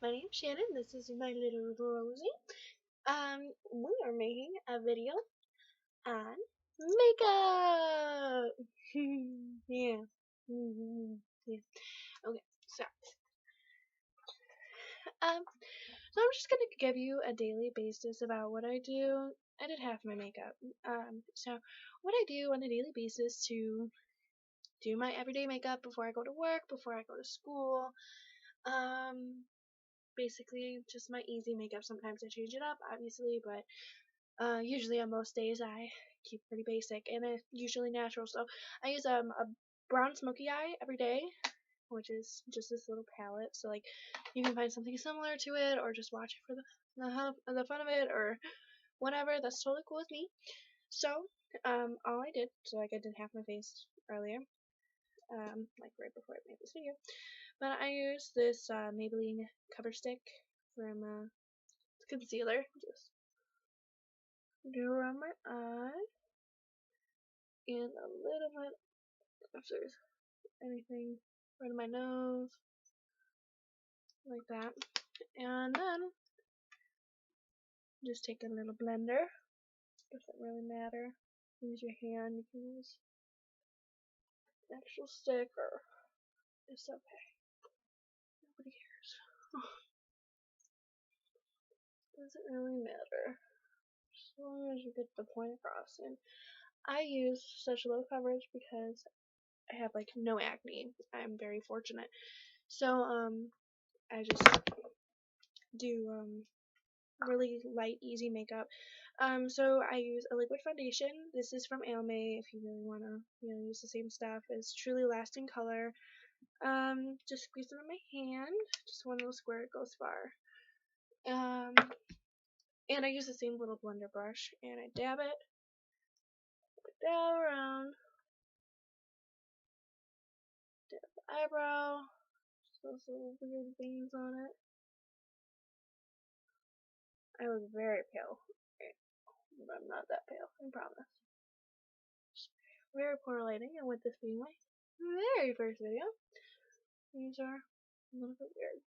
My name's Shannon. This is my little Rosie. We are making a video on makeup. Yeah. Yeah. Okay. Um, so I'm just gonna give you a daily basis about what I do. I did half my makeup. So what I do on a daily basis to do my everyday makeup before I go to work, before I go to school. Um, Basically just my easy makeup. Sometimes I change it up, obviously, but usually on most days I keep pretty basic and it's usually natural. So I use a brown smoky eye every day, which is just this little palette. So like you can find something similar to it, or just watch it for the fun of it, or whatever. That's totally cool with me. So all I did, so like I did half my face earlier, like right before I made this video. But I use this Maybelline cover stick from concealer. Just do around my eye and a little bit if there's anything right in my nose, like that. And then just take a little blender. Doesn't really matter. Use your hand. You can use an actual stick or it's okay. Nobody cares. Doesn't really matter. As long as you get the point across. And I use such low coverage because I have like no acne. I'm very fortunate. So I just do really light, easy makeup. So I use a liquid foundation. This is from Almay. If you really wanna, use the same stuff. It's Truly Lasting Color. Just squeeze it on my hand. Just one little squirt goes far. Um, and I use the same little blender brush, and I dab it down around, dab the eyebrow. Just those little weird veins on it. I look very pale. But I'm not that pale, I promise. Very poor lighting, and with this being my very first video, these are a little bit weird.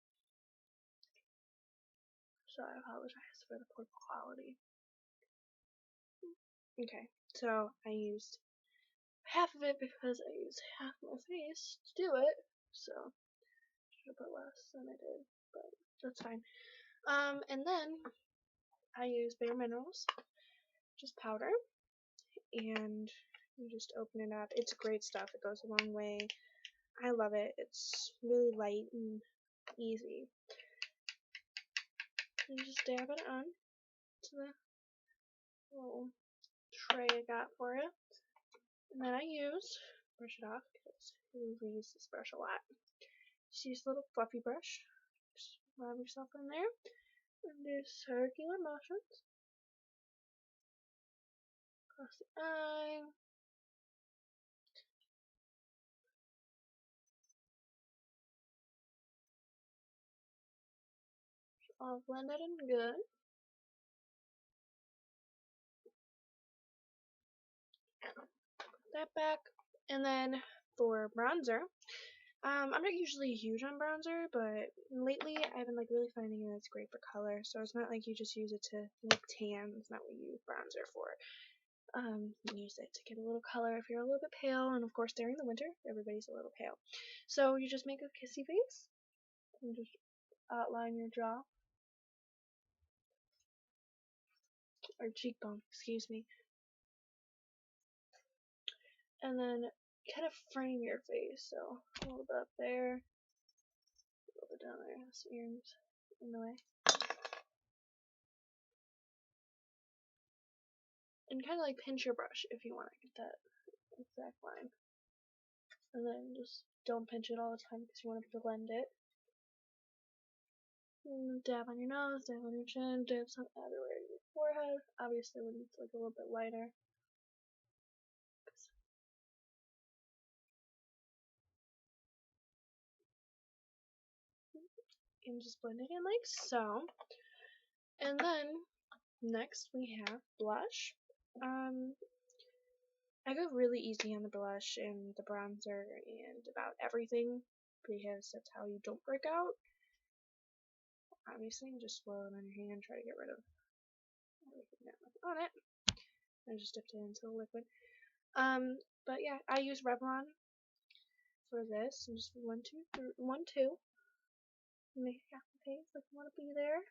So I apologize for the poor quality. Okay, so I used half of it because I used half my face to do it. So I should have put less than I did, but that's fine. And then I use Bare Minerals, just powder, and you just open it up. It's great stuff. It goes a long way. I love it. It's really light and easy. And just dab it on to the little tray I got for it. And then I brush it off because I usually use this brush a lot. Just use a little fluffy brush. Just rub yourself in there. And do circular motions across the eye. All blended and good. Put that back. And then for bronzer, I'm not usually huge on bronzer, but lately I've been like really finding that it's great for color. So it's not like you just use it to look tan. It's not what you use bronzer for. You use it to get a little color if you're a little bit pale, and of course during the winter everybody's a little pale. So you just make a kissy face and just outline your jaw or cheekbone, excuse me, and then kind of frame your face. So a little bit up there, a little bit down there. This ear's in the way. And kind of like pinch your brush if you want to get that exact line. And then just don't pinch it all the time because you want to blend it. And dab on your nose, dab on your chin, dab some everywhere in your forehead. Obviously when it's like a little bit lighter. And just blend it in like so. And then next we have blush. I go really easy on the blush and the bronzer and about everything because that's how you don't break out. obviously, just swirl it on your hand, try to get rid of everything that was on it. I just dipped it into the liquid. But yeah, I use Revlon for this. And just 1, 2. Make half the face like you want to be there.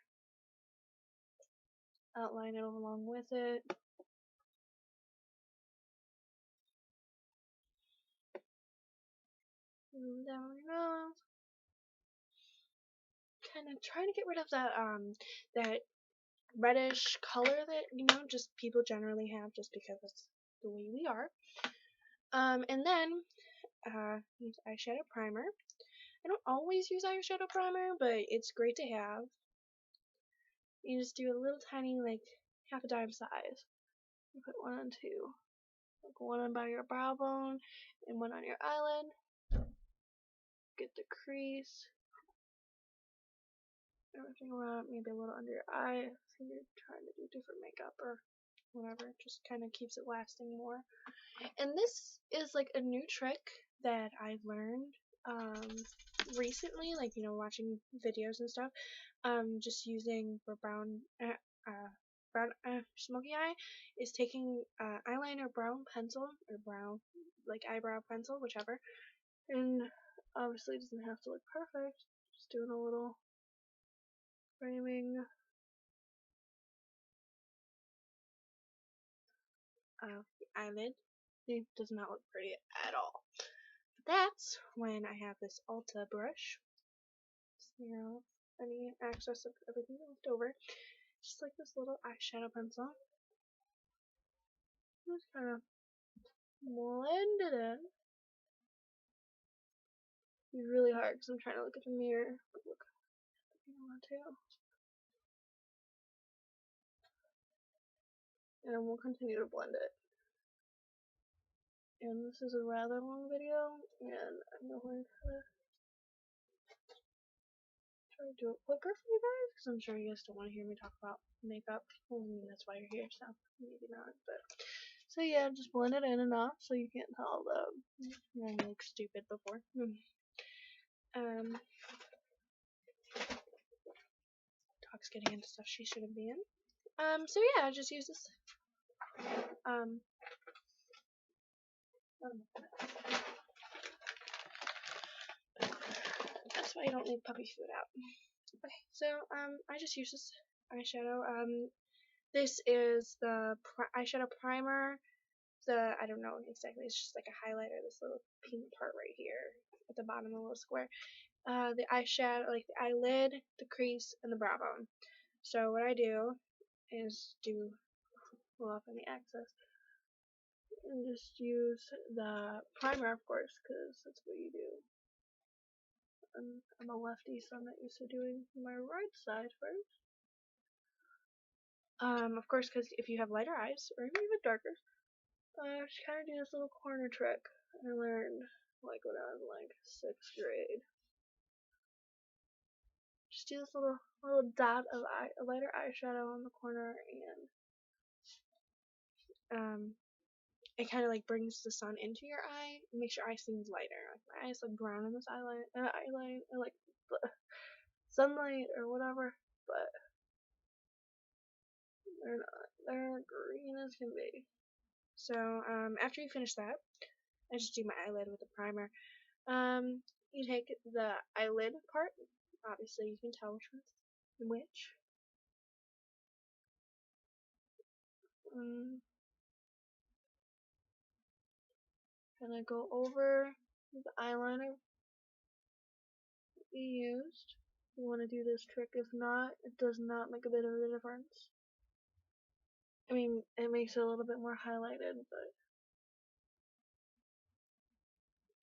Outline it along with it. And down your nose. Kind of trying to get rid of that reddish color that just people generally have, just because it's the way we are. And then use eyeshadow primer. I don't always use eyeshadow primer, but it's great to have. You just do a little tiny, like half a dime size. You put one on two, like one on by your brow bone and one on your eyelid. Get the crease. Everything around, maybe a little under your eye. So you're trying to do different makeup or whatever. It just kind of keeps it lasting more. And this is like a new trick that I've learned recently, like watching videos and stuff. Just using for brown smoky eye is taking eyeliner brown pencil or brown like eyebrow pencil, whichever. And obviously it doesn't have to look perfect. Just doing a little framing of the eyelid. It does not look pretty at all. But that's when I have this Ulta brush. Just, any excess of everything left over. Just like this little eyeshadow pencil. Just kind of blend it in. It's really hard because I'm trying to look at the mirror. But look, I want to. And we'll continue to blend it. And this is a rather long video, and I'm going to try to do it quicker for you guys, because I'm sure you guys don't want to hear me talk about makeup. Well, I mean, that's why you're here, so maybe not. But so yeah, just blend it in enough so you can't tell I look stupid before. Talk's getting into stuff she shouldn't be in. So yeah, I just use this. That's why I don't leave puppy food out. Okay, so I just use this eyeshadow. This is the eyeshadow primer. I don't know exactly. It's just like a highlighter. This little pink part right here at the bottom of the little square. The eyeshadow, like the eyelid, the crease, and the brow bone. So what I do is pull off any excess and just use the primer, of course, because that's what you do. I'm a lefty, so I'm not used to doing my right side first. Of course, because if you have lighter eyes or even darker, just kind of do this little corner trick I learned like when I was in like 6th grade. Just do this little dot of lighter eyeshadow on the corner, and it kind of like brings the sun into your eye and makes your eye seem lighter. Like my eyes look brown in this eyelid, or like sunlight or whatever, but they're not. They're green as can be. So after you finish that, I just do my eyelid with the primer. You take the eyelid part. Obviously, you can tell which one's which. Gonna go over the eyeliner we used. You want to do this trick. If not, it does not make a bit of a difference. I mean, it makes it a little bit more highlighted, but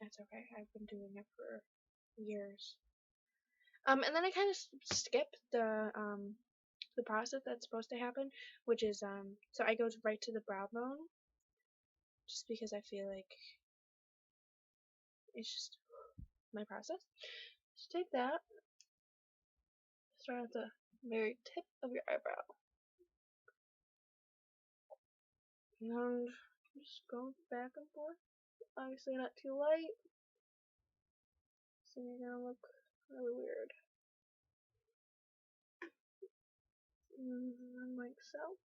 that's okay. I've been doing it for years. And then I kind of skip the process that's supposed to happen, which is so I go right to the brow bone, just because I feel like it's just my process. Just take that, start at the very tip of your eyebrow, and just go back and forth. Obviously not too light, so you're gonna look really weird. like so.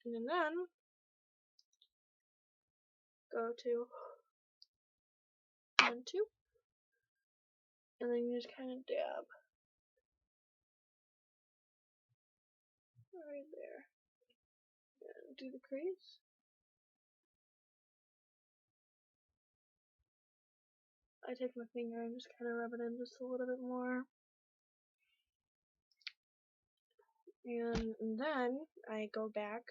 And then go to 1, 2, and then you just kind of dab right there. And do the crease. I take my finger and just kind of rub it in just a little bit more. And then I go back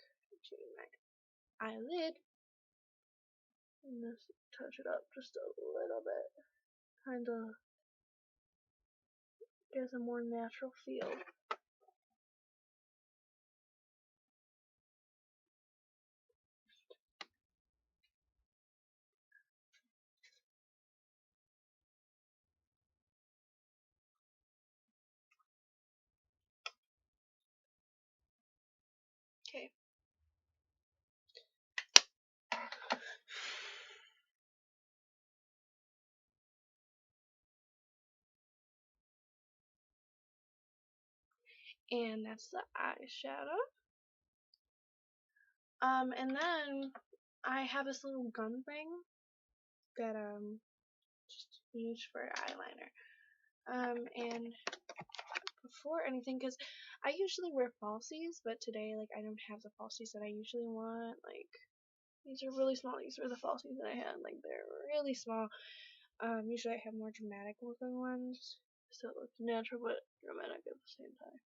to my eyelid and just touch it up just a little bit. Kind of gives a more natural feel. Okay. And that's the eyeshadow. And then I have this little gun thing that just use for eyeliner. And before anything, because I usually wear falsies, but today like I don't have the falsies that I usually want. Like these are really small. These were the falsies that I had. Like they're really small. Usually I have more dramatic looking ones, so it looks natural but dramatic at the same time.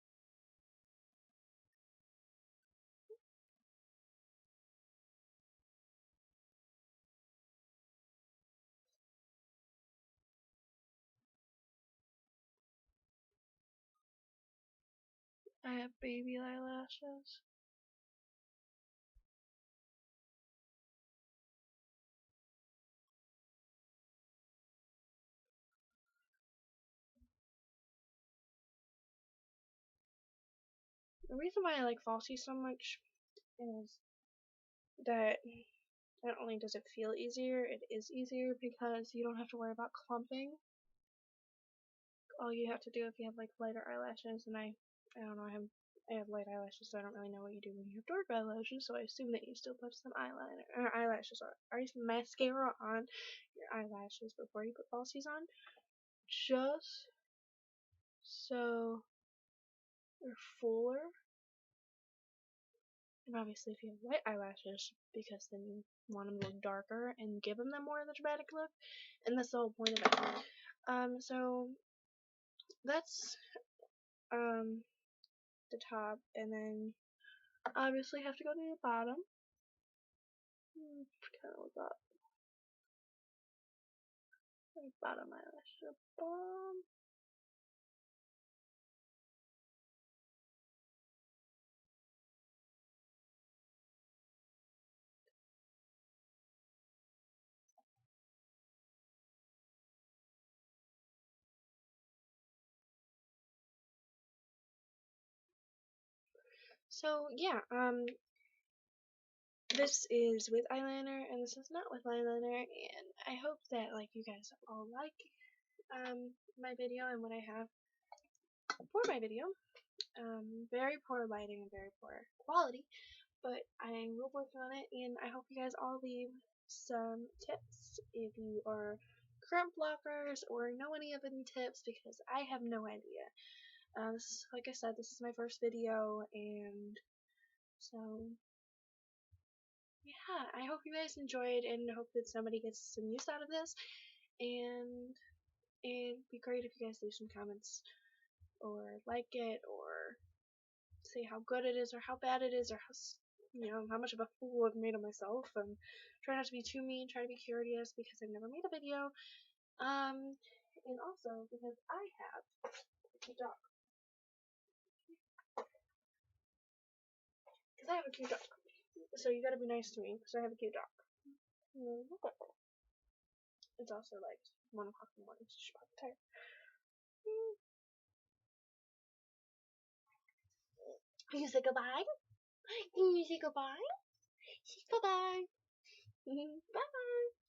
I have baby eyelashes. The reason why I like falsies so much is that not only does it feel easier, it is easier because you don't have to worry about clumping. All you have to do if you have like lighter eyelashes, and I don't know, I have light eyelashes, so I don't really know what you do when you have dark eyelashes, so I assume that you still put some eyeliner or eyelashes on, or mascara on your eyelashes before you put falsies on, just so they're fuller. And obviously if you have white eyelashes, because then you want them to look darker and give them more of the dramatic look, and that's the whole point of it. So that's the top, and then obviously have to go to the bottom. Kind of look up. Bottom eyelash. Bottom. So yeah, this is with eyeliner and this is not with eyeliner, and I hope that like you guys all like my video and what I have for my video. Very poor lighting and very poor quality, but I will work on it, and I hope you guys all leave some tips if you are current blockers or know any of any tips, because I have no idea. Like I said, this is my first video, and so yeah, I hope you guys enjoyed and hope that somebody gets some use out of this, and it'd be great if you guys leave some comments or like it or say how good it is or how bad it is or how much of a fool I've made of myself. Try not to be too mean, try to be curious, because I've never made a video. And also because I have a cute dog. Because I have a cute dog. So you gotta be nice to me because I have a cute dog. It's also like 1 o'clock in the morning, so she's probably tired. Can you say goodbye? Can you say goodbye? Bye bye. Bye bye.